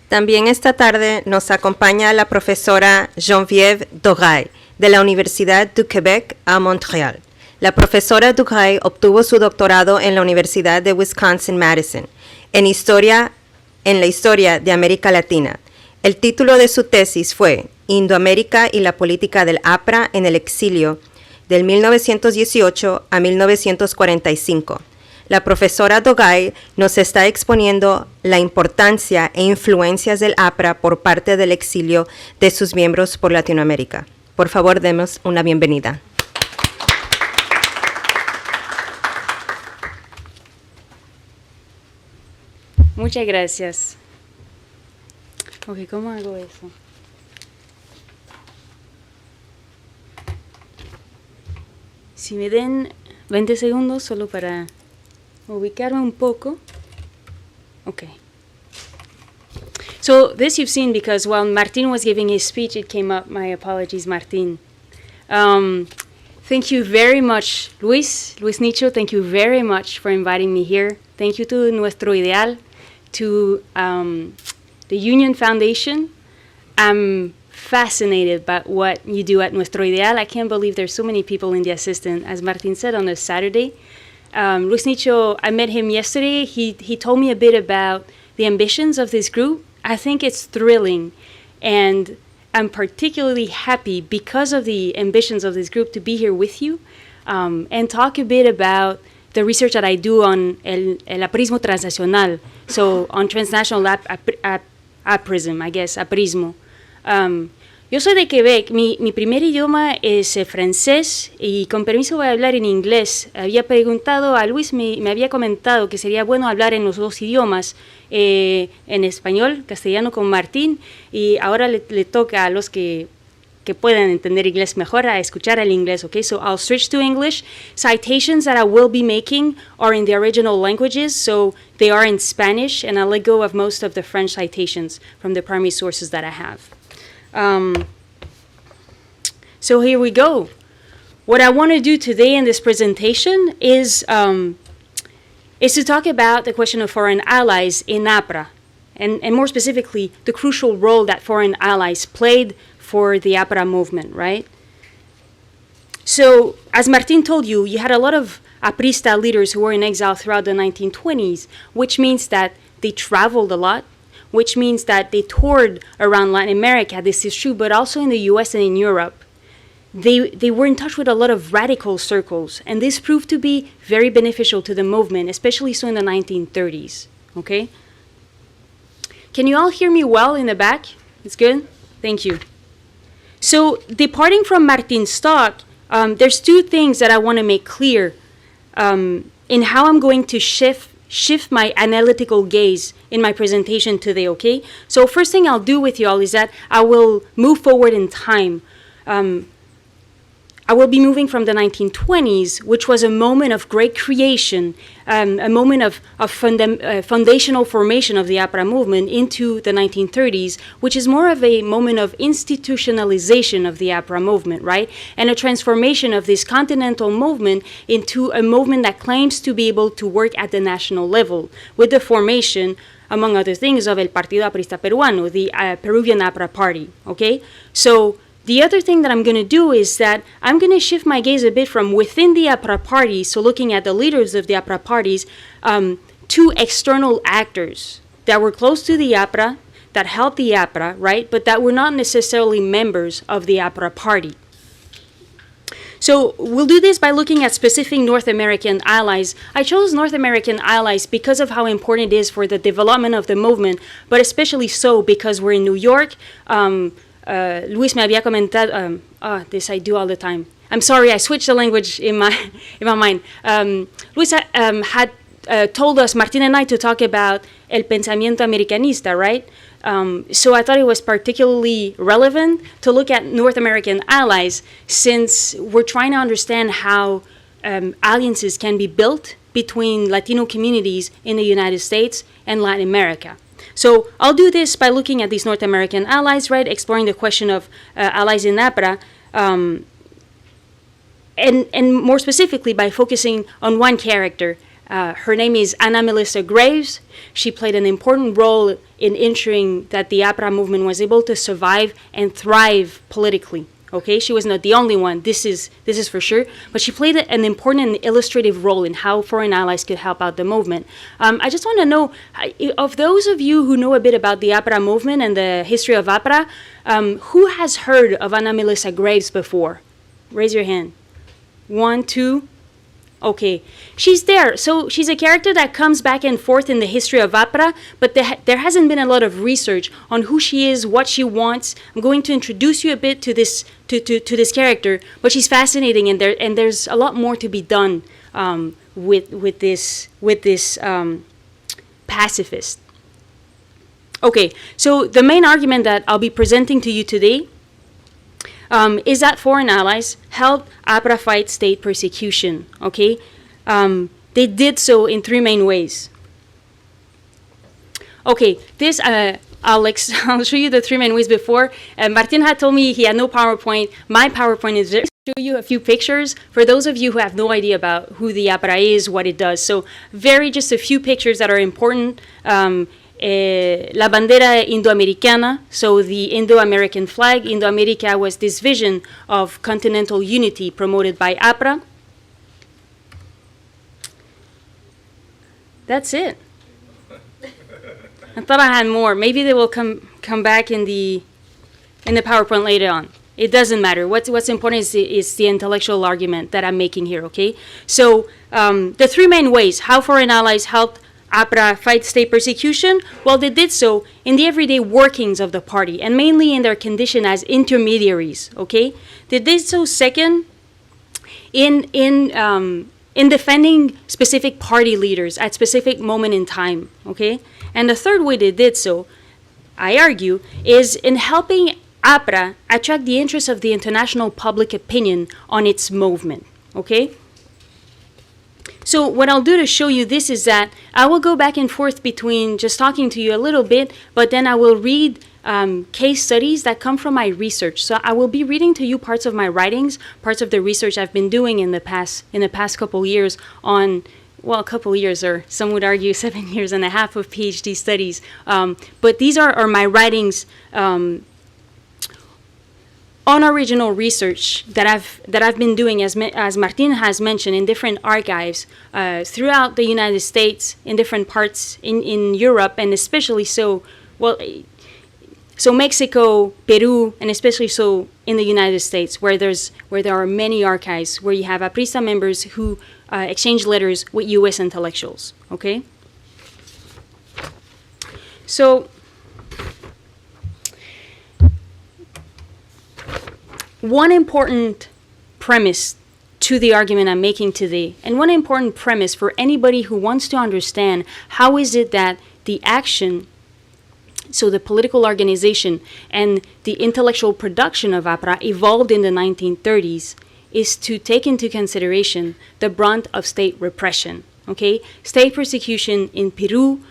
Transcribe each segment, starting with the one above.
También esta tarde nos acompaña la profesora Genevieve Dorais, de la Universidad du Québec a Montréal. La profesora Dorais obtuvo su doctorado en la Universidad de Wisconsin-Madison en la historia de América Latina. El título de su tesis fue Indoamérica y la política del Apra en el exilio, del 1918 a 1945. La profesora Dorais nos está exponiendo la importancia e influencias del Apra por parte del exilio de sus miembros por Latinoamérica. Por favor, demos una bienvenida. Muchas gracias. Ok, ¿cómo hago eso? Si me den 20 segundos solo para ubicarme un poco. Okay. So this you've seen because while Martin was giving his speech, it came up. My apologies, Martin. Thank you very much, Luis Nicho. Thank you very much for inviting me here. Thank you to Nuestro, to the Union Foundation. I'm fascinated by what you do at Nuestro. I can't believe there's so many people in the assistant, as Martin said, on a Saturday. Luis Nicho, I met him yesterday. He told me a bit about the ambitions of this group. I think it's thrilling, and I'm particularly happy because of the ambitions of this group to be here with you and talk a bit about the research that I do on el aprismo transnacional, so on transnational aprism, I guess, aprismo. Yo soy de Quebec, mi primer idioma es francés y con permiso voy a hablar en inglés. Había preguntado a Luis, me había comentado que sería bueno hablar en los dos idiomas, en español, castellano con Martín, y ahora le toca a los que puedan entender inglés mejor a escuchar el inglés, okay? So I'll switch to English. Citations that I will be making are in the original languages, so they are in Spanish, and I'll let go of most of the French citations from the primary sources that I have. So here we go. What I want to do today in this presentation is to talk about the question of foreign allies in APRA, and more specifically, the crucial role that foreign allies played for the APRA movement, right? So, as Martin told you, you had a lot of aprista leaders who were in exile throughout the 1920s, which means that they traveled a lot, which means that they toured around Latin America, this is true, but also in the US and in Europe. They were in touch with a lot of radical circles, and this proved to be very beneficial to the movement, especially so in the 1930s, okay? Can you all hear me well in the back? It's good? Thank you. So, departing from Martin's talk, there's two things that I want to make clear in how I'm going to shift my analytical gaze in my presentation today, okay? So first thing I'll do with you all is that I will move forward in time. I will be moving from the 1920s, which was a moment of great creation, a moment of foundational formation of the APRA movement, into the 1930s, which is more of a moment of institutionalization of the APRA movement, right? And a transformation of this continental movement into a movement that claims to be able to work at the national level, with the formation, among other things, of el Partido Aprista Peruano, the Peruvian APRA party, okay? So the other thing that I'm going to do is that I'm going to shift my gaze a bit from within the APRA party, so looking at the leaders of the APRA parties, to external actors that were close to the APRA, that helped the APRA, right, but that were not necessarily members of the APRA party. So we'll do this by looking at specific North American allies. I chose North American allies because of how important it is for the development of the movement, but especially so because we're in New York. Luis me había comentado, this I do all the time. I'm sorry, I switched the language in my mind. Luis had told us, Martin and I, to talk about el pensamiento americanista, right? So I thought it was particularly relevant to look at North American allies, since we're trying to understand how alliances can be built between Latino communities in the United States and Latin America. So I'll do this by looking at these North American allies, right, exploring the question of allies in APRA, and more specifically by focusing on one character, Her name is Ana Melissa Graves. She played an important role in ensuring that the Apra movement was able to survive and thrive politically. Okay, she was not the only one. This is for sure. But she played an important and illustrative role in how foreign allies could help out the movement. I just want to know, of those of you who know a bit about the Apra movement and the history of Apra, who has heard of Ana Melissa Graves before? Raise your hand. 1, 2. Okay, she's there. So she's a character that comes back and forth in the history of Apra, but there hasn't been a lot of research on who she is, what she wants. I'm going to introduce you a bit to this this character, but she's fascinating, and there's a lot more to be done with this pacifist. Okay, so the main argument that I'll be presenting to you today is that foreign allies helped Apra fight state persecution, okay? They did so in 3 main ways. Okay, this, I'll show you the 3 main ways before. Martin had told me he had no PowerPoint. My PowerPoint is to show you a few pictures for those of you who have no idea about who the Apra is, what it does. So just a few pictures that are important. La bandera Indoamericana, so the Indo-American flag. Indo-America was this vision of continental unity promoted by Apra. That's it. I thought I had more. Maybe they will come back in the PowerPoint later on. It doesn't matter. What's important is the intellectual argument that I'm making here, okay? So the 3 main ways how foreign allies helped Apra fight state persecution, well, they did so in the everyday workings of the party, and mainly in their condition as intermediaries, okay? They did so second in defending specific party leaders at specific moment in time, okay? And the third way they did so, I argue, is in helping Apra attract the interest of the international public opinion on its movement, okay? So what I'll do to show you this is that I will go back and forth between just talking to you a little bit, but then I will read case studies that come from my research. So I will be reading to you parts of my writings, parts of the research I've been doing in the past couple years on, well, a couple years, or some would argue 7.5 years of PhD studies. But these are my writings on original research that I've been doing, as Martin has mentioned, in different archives throughout the United States, in different parts in Europe, and especially so Mexico, Peru, and especially so in the United States, where there are many archives where you have Aprista members who exchange letters with U.S. intellectuals. Okay, so. One important premise to the argument I'm making today, and one important premise for anybody who wants to understand how is it that the action, so the political organization and the intellectual production of Apra evolved in the 1930s, is to take into consideration the brunt of state repression. Okay? State persecution in Peru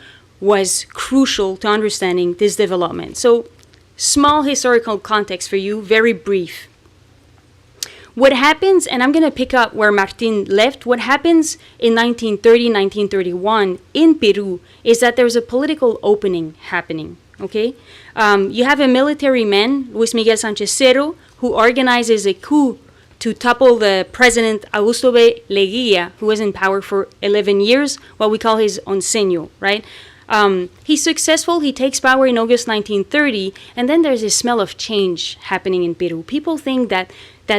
was crucial to understanding this development. So, small historical context for you, very brief. What happens, and I'm going to pick up where Martin left, what happens in 1930, 1931 in Peru is that there's a political opening happening, okay? You have a military man, Luis Miguel Sanchez Cerro, who organizes a coup to topple the president Augusto B. Leguía, who was in power for 11 years, what we call his onceño, right? He's successful, he takes power in August 1930, and then there's a smell of change happening in Peru. People think that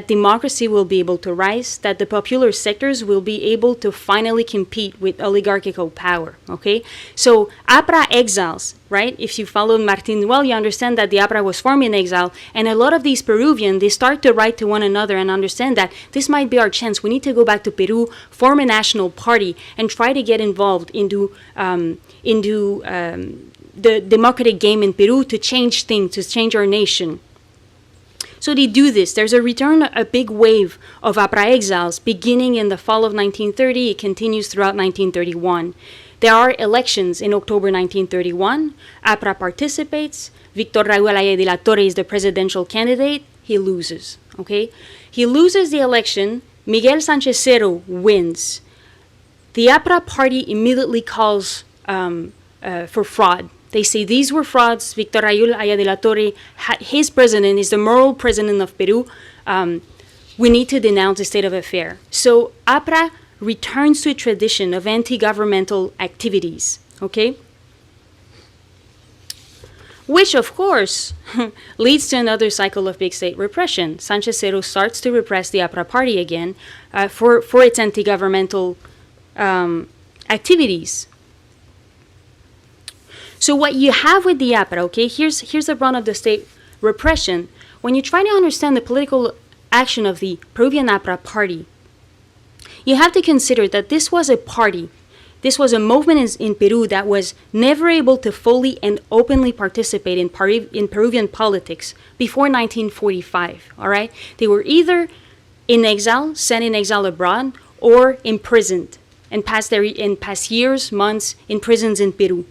democracy will be able to rise, that the popular sectors will be able to finally compete with oligarchical power, okay? So Apra exiles, right? If you followed Martin well, you understand that the Apra was formed in exile, and a lot of these Peruvians, they start to write to one another and understand that this might be our chance. We need to go back to Peru, form a national party, and try to get involved into the democratic game in Peru to change things, to change our nation. So they do this. There's a big wave of Apra exiles beginning in the fall of 1930. It continues throughout 1931. There are elections in October 1931. Apra participates. Victor Raúl Ayala de la Torre is the presidential candidate. He loses. Okay? He loses the election. Miguel Sanchez Cerro wins. the Apra party immediately calls for fraud. They say these were frauds. Victor Raúl Aya de la Torre, his president, is the moral president of Peru. We need to denounce the state of affair. So Apra returns to a tradition of anti-governmental activities, okay? Which, of course, leads to another cycle of big state repression. Sanchez Cerro starts to repress the Apra party again for its anti-governmental activities. So what you have with the Apra, okay, here's the brunt of the state repression. When you try to understand the political action of the Peruvian Apra party, you have to consider that this was a party, this was a movement in Peru that was never able to fully and openly participate in Peruvian politics before 1945, all right? They were either in exile, sent in exile abroad, or imprisoned and passed years, months in prisons in Peru.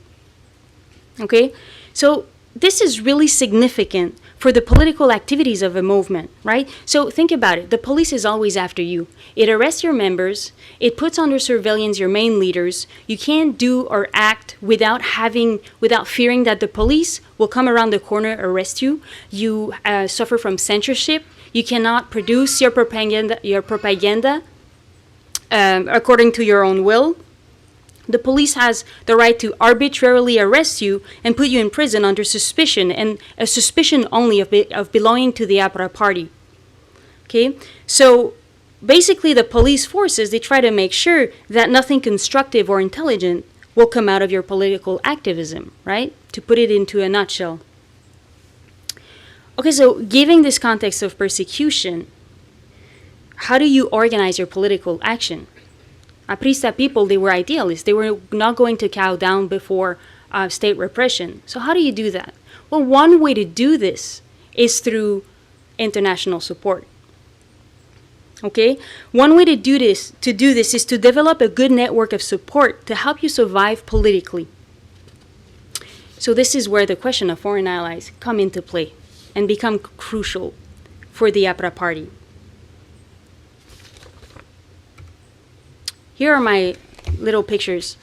Okay, so this is really significant for the political activities of a movement, right? So think about it. The police is always after you. It arrests your members. It puts under surveillance your main leaders. You can't do or act without fearing that the police will come around the corner, arrest you. You suffer from censorship. You cannot produce your propaganda according to your own will. The police has the right to arbitrarily arrest you and put you in prison under suspicion, and a suspicion only of belonging to the Apra party. Okay, so basically the police forces, they try to make sure that nothing constructive or intelligent will come out of your political activism, right? To put it into a nutshell. Okay, so given this context of persecution, how do you organize your political action? Aprista people, they were idealists. They were not going to cow down before state repression. So how do you do that? Well, one way to do this is through international support. Okay? One way to do this is to develop a good network of support to help you survive politically. So this is where the question of foreign allies come into play and become crucial for the Apra party. Here are my little pictures.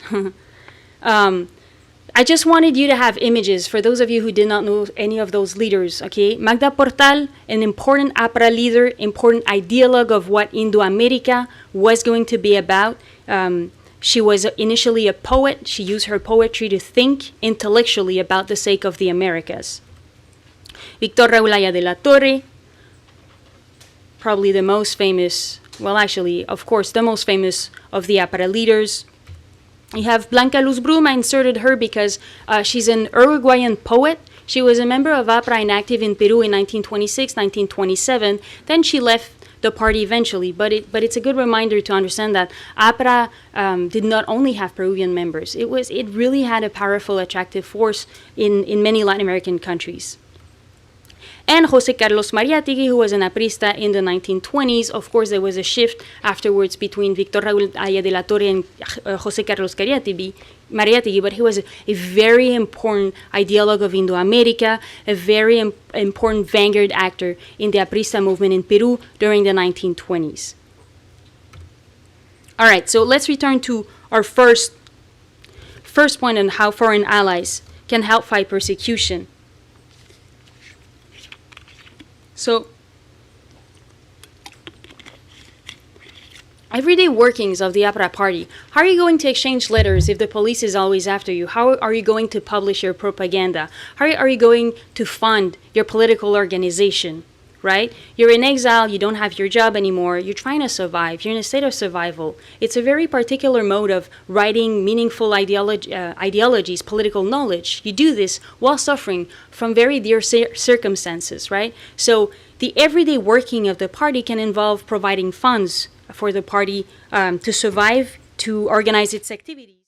I just wanted you to have images for those of you who did not know any of those leaders, okay? Magda Portal, an important Apra leader, important ideologue of what Indoamerica was going to be about. She was initially a poet. She used her poetry to think intellectually about the sake of the Americas. Victor Raúl Aya de la Torre, probably the most famous, well, actually, of course, the most famous of the Apra leaders. You have Blanca Luz Brum. I inserted her because she's an Uruguayan poet. She was a member of Apra and active in Peru in 1926, 1927. Then she left the party eventually, but it's a good reminder to understand that Apra did not only have Peruvian members. It really had a powerful, attractive force in many Latin American countries. And José Carlos Mariátegui, who was an aprista in the 1920s. Of course, there was a shift afterwards between Victor Raúl Aya de la Torre and José Carlos Mariátegui, but he was a very important ideologue of Indoamerica, a very important vanguard actor in the aprista movement in Peru during the 1920s. All right, so let's return to our first point on how foreign allies can help fight persecution. So, everyday workings of the Apra party. How are you going to exchange letters if the police is always after you? How are you going to publish your propaganda? How are you going to fund your political organization, right? You're in exile, you don't have your job anymore, you're trying to survive, you're in a state of survival. It's a very particular mode of writing meaningful ideologies, political knowledge. You do this while suffering from very dear circumstances, right? So the everyday working of the party can involve providing funds for the party to survive, to organize its activities.